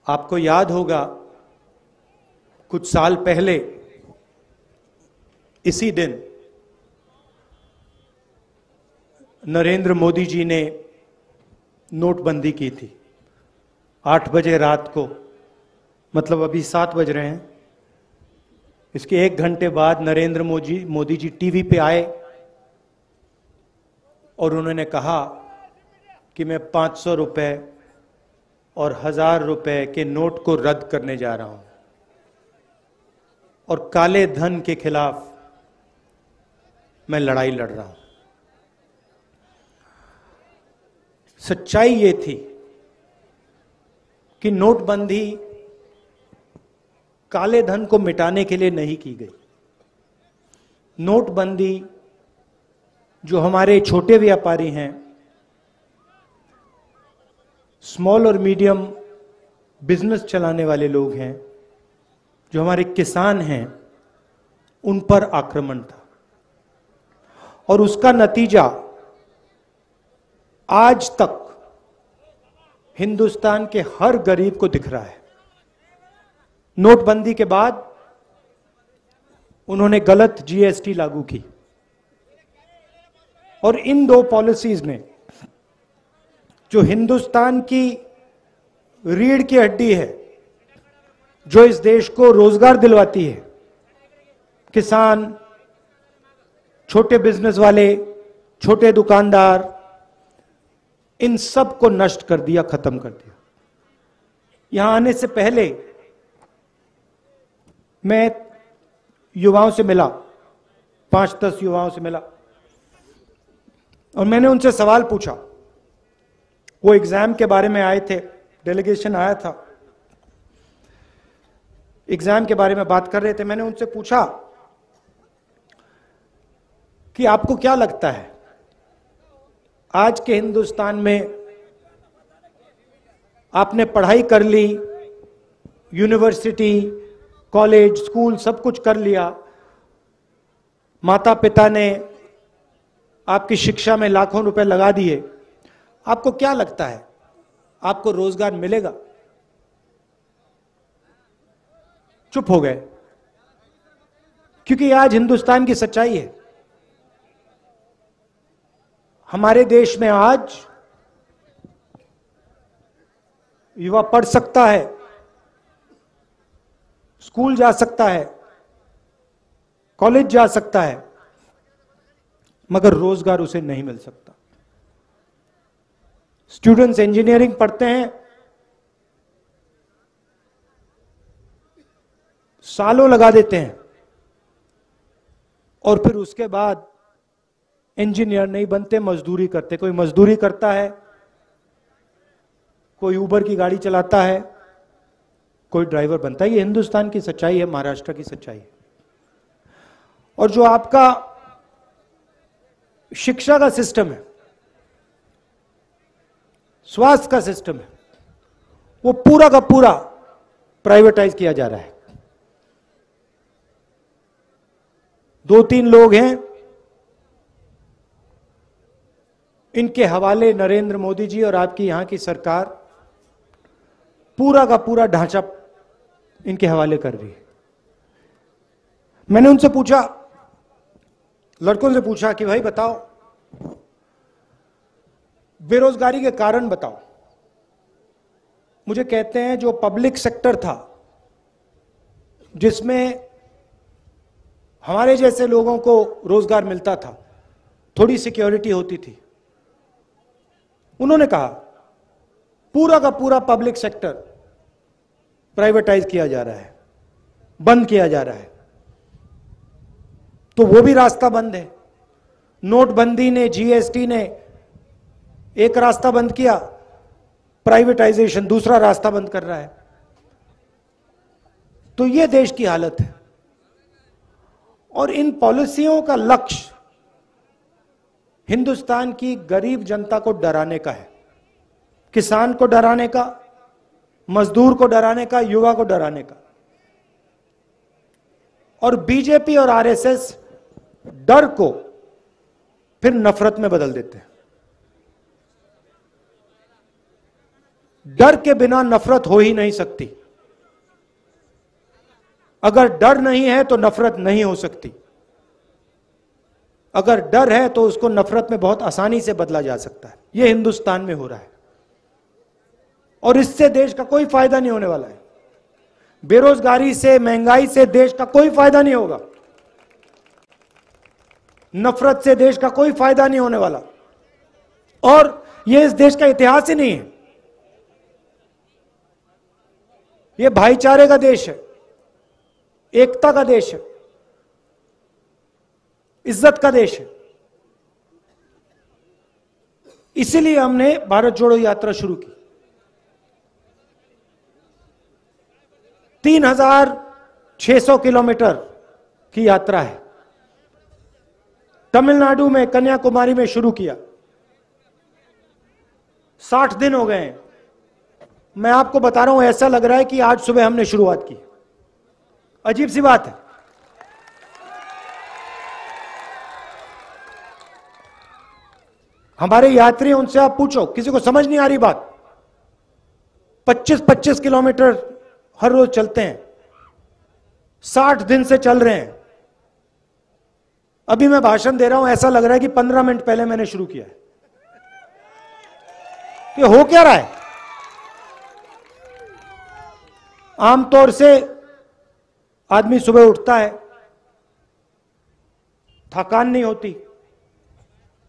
आपको याद होगा कुछ साल पहले इसी दिन नरेंद्र मोदी जी ने नोटबंदी की थी। 8 बजे रात को, मतलब अभी 7 बज रहे हैं, इसके 1 घंटे बाद नरेंद्र मोदी जी टीवी पे आए और उन्होंने कहा कि मैं 500 रुपए और 1000 रुपए के नोट को रद्द करने जा रहा हूं और काले धन के खिलाफ मैं लड़ाई लड़ रहा हूं। सच्चाई ये थी कि नोटबंदी काले धन को मिटाने के लिए नहीं की गई। नोटबंदी जो हमारे छोटे व्यापारी हैं, स्मॉल और मीडियम बिजनेस चलाने वाले लोग हैं, जो हमारे किसान हैं, उन पर आक्रमण था और उसका नतीजा आज तक हिंदुस्तान के हर गरीब को दिख रहा है। नोटबंदी के बाद उन्होंने गलत जीएसटी लागू की और इन 2 पॉलिसीज ने, जो हिंदुस्तान की रीढ़ की हड्डी है, जो इस देश को रोजगार दिलवाती है, किसान, छोटे बिजनेस वाले, छोटे दुकानदार, इन सब को नष्ट कर दिया, खत्म कर दिया। यहां आने से पहले मैं युवाओं से मिला, 5-10 युवाओं से मिला और मैंने उनसे सवाल पूछा। वो एग्जाम के बारे में आए थे, डेलीगेशन आया था, एग्जाम के बारे में बात कर रहे थे। मैंने उनसे पूछा कि आपको क्या लगता है आज के हिंदुस्तान में, आपने पढ़ाई कर ली, यूनिवर्सिटी, कॉलेज, स्कूल सब कुछ कर लिया, माता पिता ने आपकी शिक्षा में लाखों रुपए लगा दिए, आपको क्या लगता है आपको रोजगार मिलेगा? चुप हो गए, क्योंकि आज हिंदुस्तान की सच्चाई है। हमारे देश में आज युवा पढ़ सकता है, स्कूल जा सकता है, कॉलेज जा सकता है, मगर रोजगार उसे नहीं मिल सकता। स्टूडेंट्स इंजीनियरिंग पढ़ते हैं, सालों लगा देते हैं और फिर उसके बाद इंजीनियर नहीं बनते, मजदूरी करते। कोई मजदूरी करता है, कोई उबर की गाड़ी चलाता है, कोई ड्राइवर बनता है। ये हिंदुस्तान की सच्चाई है, महाराष्ट्र की सच्चाई है। और जो आपका शिक्षा का सिस्टम है, स्वास्थ्य का सिस्टम है, वो पूरा का पूरा प्राइवेटाइज किया जा रहा है। 2-3 लोग हैं, इनके हवाले नरेंद्र मोदी जी और आपकी यहां की सरकार पूरा का पूरा ढांचा इनके हवाले कर रही है। मैंने उनसे पूछा, लड़कों से पूछा कि भाई बताओ, बेरोजगारी के कारण बताओ। मुझे कहते हैं जो पब्लिक सेक्टर था, जिसमें हमारे जैसे लोगों को रोजगार मिलता था, थोड़ी सिक्योरिटी होती थी, उन्होंने कहा पूरा का पूरा पब्लिक सेक्टर प्राइवेटाइज किया जा रहा है, बंद किया जा रहा है। तो वो भी रास्ता बंद है। नोटबंदी ने, जीएसटी ने एक रास्ता बंद किया, प्राइवेटाइजेशन दूसरा रास्ता बंद कर रहा है। तो ये देश की हालत है। और इन पॉलिसियों का लक्ष्य हिंदुस्तान की गरीब जनता को डराने का है, किसान को डराने का, मजदूर को डराने का, युवा को डराने का। और बीजेपी और आरएसएस डर को फिर नफरत में बदल देते हैं। डर के बिना नफरत हो ही नहीं सकती। अगर डर नहीं है तो नफरत नहीं हो सकती। अगर डर है तो उसको नफरत में बहुत आसानी से बदला जा सकता है। यह हिंदुस्तान में हो रहा है और इससे देश का कोई फायदा नहीं होने वाला है। बेरोजगारी से, महंगाई से देश का कोई फायदा नहीं होगा। नफरत से देश का कोई फायदा नहीं होने वाला। और यह इस देश का इतिहास ही नहीं है। यह भाईचारे का देश है, एकता का देश है, इज्जत का देश है। इसीलिए हमने भारत जोड़ो यात्रा शुरू की। 3600 किलोमीटर की यात्रा है। तमिलनाडु में कन्याकुमारी में शुरू किया। 60 दिन हो गए हैं। मैं आपको बता रहा हूं, ऐसा लग रहा है कि आज सुबह हमने शुरुआत की। अजीब सी बात है। हमारे यात्री, उनसे आप पूछो, किसी को समझ नहीं आ रही बात। 25-25 किलोमीटर हर रोज चलते हैं। 60 दिन से चल रहे हैं। अभी मैं भाषण दे रहा हूं, ऐसा लग रहा है कि 15 मिनट पहले मैंने शुरू किया है। ये हो क्या रहा है? आमतौर से आदमी सुबह उठता है, थकान नहीं होती,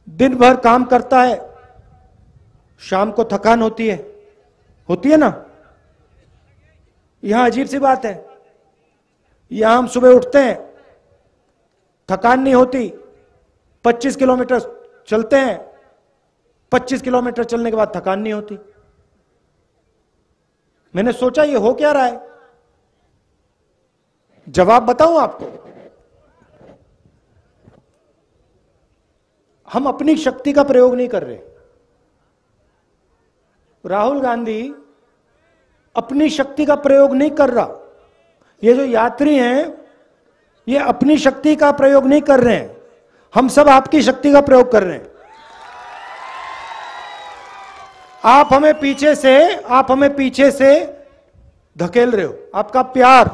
दिन भर काम करता है, शाम को थकान होती है ना? यहां अजीब सी बात है। यहां हम सुबह उठते हैं, थकान नहीं होती, 25 किलोमीटर चलते हैं, 25 किलोमीटर चलने के बाद थकान नहीं होती। मैंने सोचा ये हो क्या रहा है? जवाब बताऊं आपको। हम अपनी शक्ति का प्रयोग नहीं कर रहे। राहुल गांधी अपनी शक्ति का प्रयोग नहीं कर रहा। ये जो यात्री हैं, ये अपनी शक्ति का प्रयोग नहीं कर रहे हैं। हम सब आपकी शक्ति का प्रयोग कर रहे हैं। आप हमें पीछे से धकेल रहे हो। आपका प्यार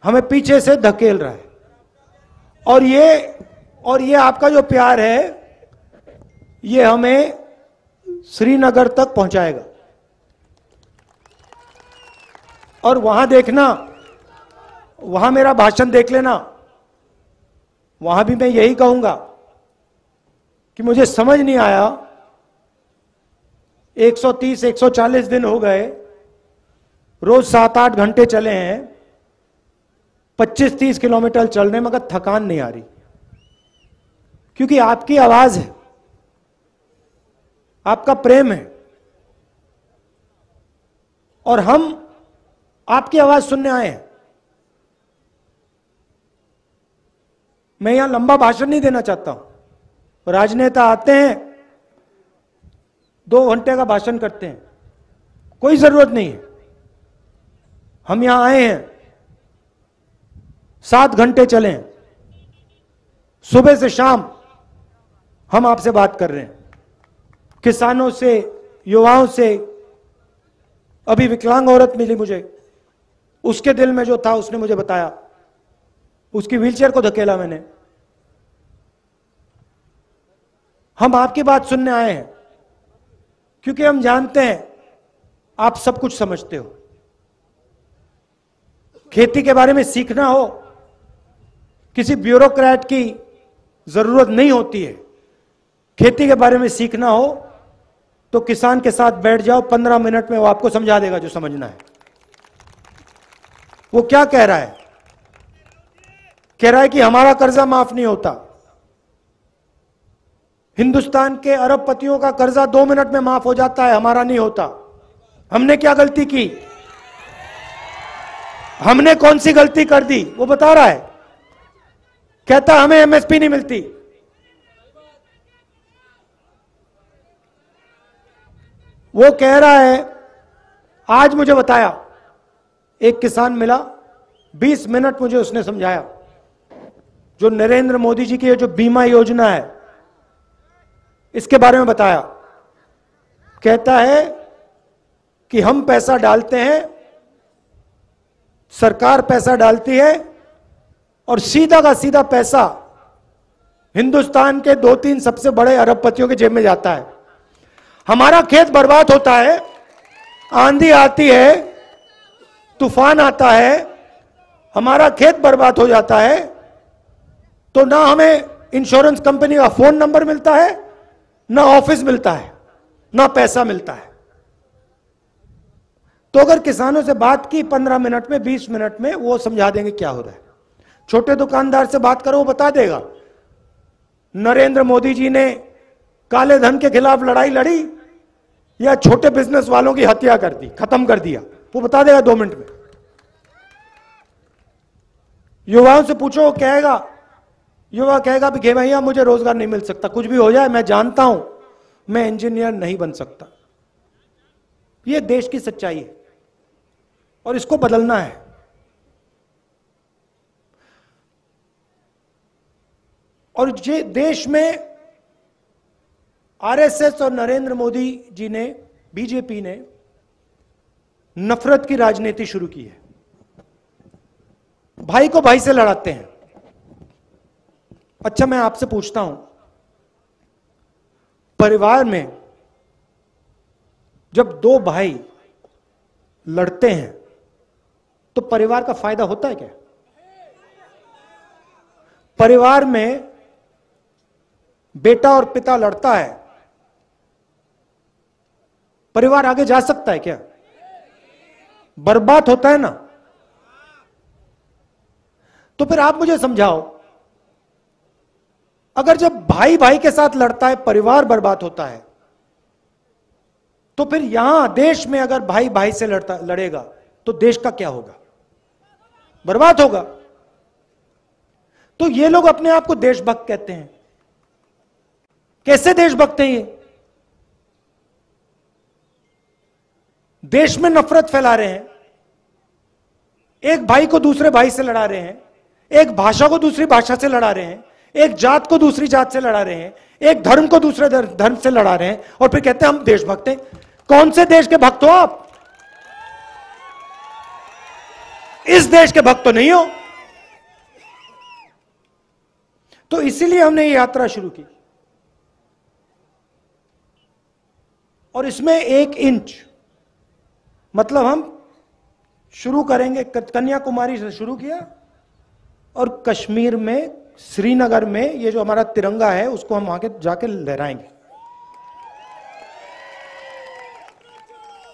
हमें पीछे से धकेल रहा है। और ये आपका जो प्यार है, ये हमें श्रीनगर तक पहुंचाएगा। और वहां देखना, वहां मेरा भाषण देख लेना। वहां भी मैं यही कहूंगा कि मुझे समझ नहीं आया, 130-140 दिन हो गए, रोज 7-8 घंटे चले हैं, 25-30 किलोमीटर चल रहे, मगर थकान नहीं आ रही। क्योंकि आपकी आवाज है, आपका प्रेम है, और हम आपकी आवाज सुनने आए हैं। मैं यहां लंबा भाषण नहीं देना चाहता हूं। राजनेता आते हैं, 2 घंटे का भाषण करते हैं, कोई जरूरत नहीं है। हम यहां आए हैं, 7 घंटे चले, सुबह से शाम हम आपसे बात कर रहे हैं। किसानों से, युवाओं से। अभी विकलांग औरत मिली मुझे, उसके दिल में जो था उसने मुझे बताया, उसकी व्हीलचेयर को धकेला मैंने। हम आपकी बात सुनने आए हैं, क्योंकि हम जानते हैं आप सब कुछ समझते हो। खेती के बारे में सीखना हो, किसी ब्यूरोक्रेट की जरूरत नहीं होती है। खेती के बारे में सीखना हो तो किसान के साथ बैठ जाओ, 15 मिनट में वो आपको समझा देगा जो समझना है। वो क्या कह रहा है? कह रहा है कि हमारा कर्जा माफ नहीं होता। हिंदुस्तान के अरबपतियों का कर्जा 2 मिनट में माफ हो जाता है, हमारा नहीं होता। हमने क्या गलती की? हमने कौन सी गलती कर दी? वो बता रहा है। कहता हमें एमएसपी नहीं मिलती। वो कह रहा है, आज मुझे बताया, एक किसान मिला, 20 मिनट मुझे उसने समझाया, जो नरेंद्र मोदी जी की ये जो बीमा योजना है, इसके बारे में बताया कहता है कि हम पैसा डालते हैं, सरकार पैसा डालती है और सीधा का सीधा पैसा हिंदुस्तान के 2-3 सबसे बड़े अरबपतियों के जेब में जाता है। हमारा खेत बर्बाद होता है, आंधी आती है, तूफान आता है, हमारा खेत बर्बाद हो जाता है, तो ना हमें इंश्योरेंस कंपनी का फोन नंबर मिलता है, ना ऑफिस मिलता है, ना पैसा मिलता है। तो अगर किसानों से बात की 15 मिनट में, 20 मिनट में, वो समझा देंगे क्या हो रहा है। छोटे दुकानदार से बात करो, वो बता देगा नरेंद्र मोदी जी ने काले धन के खिलाफ लड़ाई लड़ी या छोटे बिजनेस वालों की हत्या कर दी, खत्म कर दिया, वो बता देगा 2 मिनट में। युवाओं से पूछो, कहेगा, युवा कहेगा कि भैया मुझे रोजगार नहीं मिल सकता, कुछ भी हो जाए, मैं जानता हूं मैं इंजीनियर नहीं बन सकता। यह देश की सच्चाई है और इसको बदलना है। और ये देश में आरएसएस और नरेंद्र मोदी जी ने, बीजेपी ने नफरत की राजनीति शुरू की है। भाई को भाई से लड़ाते हैं। अच्छा, मैं आपसे पूछता हूं, परिवार में जब 2 भाई लड़ते हैं तो परिवार का फायदा होता है क्या? परिवार में बेटा और पिता लड़ता है, परिवार आगे जा सकता है क्या? बर्बाद होता है ना। तो फिर आप मुझे समझाओ, अगर जब भाई भाई के साथ लड़ता है परिवार बर्बाद होता है, तो फिर यहां देश में अगर भाई भाई से लड़ेगा तो देश का क्या होगा? बर्बाद होगा। तो ये लोग अपने आप को देशभक्त कहते हैं। कैसे देशभक्त हैं ये? देश में नफरत फैला रहे हैं, एक भाई को दूसरे भाई से लड़ा रहे हैं, एक भाषा को दूसरी भाषा से लड़ा रहे हैं, एक जात को दूसरी जात से लड़ा रहे हैं, एक धर्म को दूसरे धर्म से लड़ा रहे हैं, और फिर कहते हैं हम देशभक्त हैं। कौन से देश के भक्त हो आप? इस देश के भक्त तो नहीं हो। तो इसीलिए हमने ये यात्रा शुरू की, और इसमें 1 इंच मतलब हम शुरू करेंगे, कन्याकुमारी से शुरू किया और कश्मीर में, श्रीनगर में ये जो हमारा तिरंगा है उसको हम आगे जाके लहराएंगे।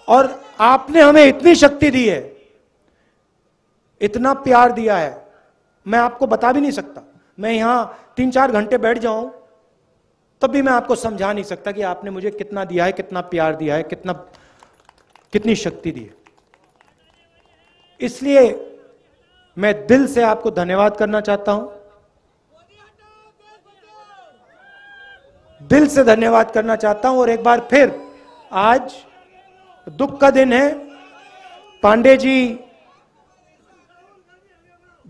और आपने हमें इतनी शक्ति दी है, इतना प्यार दिया है, मैं आपको बता भी नहीं सकता। मैं यहां 3-4 घंटे बैठ जाऊं तब भी मैं आपको समझा नहीं सकता कि आपने मुझे कितना दिया है, कितना प्यार दिया है, कितनी शक्ति दी है। इसलिए मैं दिल से आपको धन्यवाद करना चाहता हूं, दिल से धन्यवाद करना चाहता हूं। और एक बार फिर आज दुख का दिन है। पांडे जी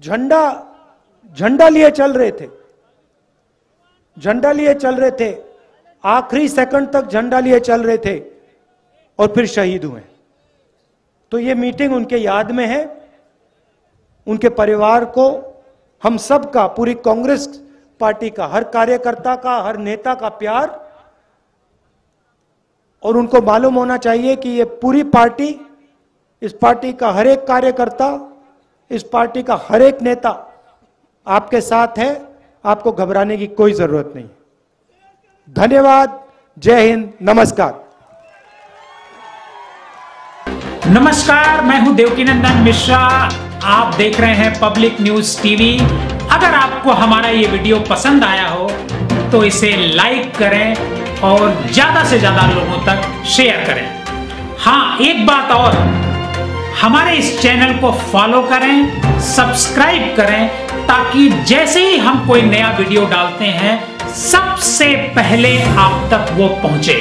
झंडा लिए चल रहे थे, झंडा लिए चल रहे थे, आखिरी सेकंड तक झंडा लिए चल रहे थे और फिर शहीद हुए। तो ये मीटिंग उनके याद में है। उनके परिवार को, हम सब का, पूरी कांग्रेस पार्टी का, हर कार्यकर्ता का, हर नेता का प्यार। और उनको मालूम होना चाहिए कि ये पूरी पार्टी, इस पार्टी का हर एक कार्यकर्ता, इस पार्टी का हर एक नेता आपके साथ है। आपको घबराने की कोई जरूरत नहीं। धन्यवाद। जय हिंद। नमस्कार। नमस्कार, मैं हूं देवकीनंदन मिश्रा। आप देख रहे हैं पब्लिक न्यूज टीवी। अगर आपको हमारा ये वीडियो पसंद आया हो तो इसे लाइक करें और ज्यादा से ज्यादा लोगों तक शेयर करें। हाँ, एक बात और, हमारे इस चैनल को फॉलो करें, सब्सक्राइब करें, ताकि जैसे ही हम कोई नया वीडियो डालते हैं सबसे पहले आप तक वो पहुंचे।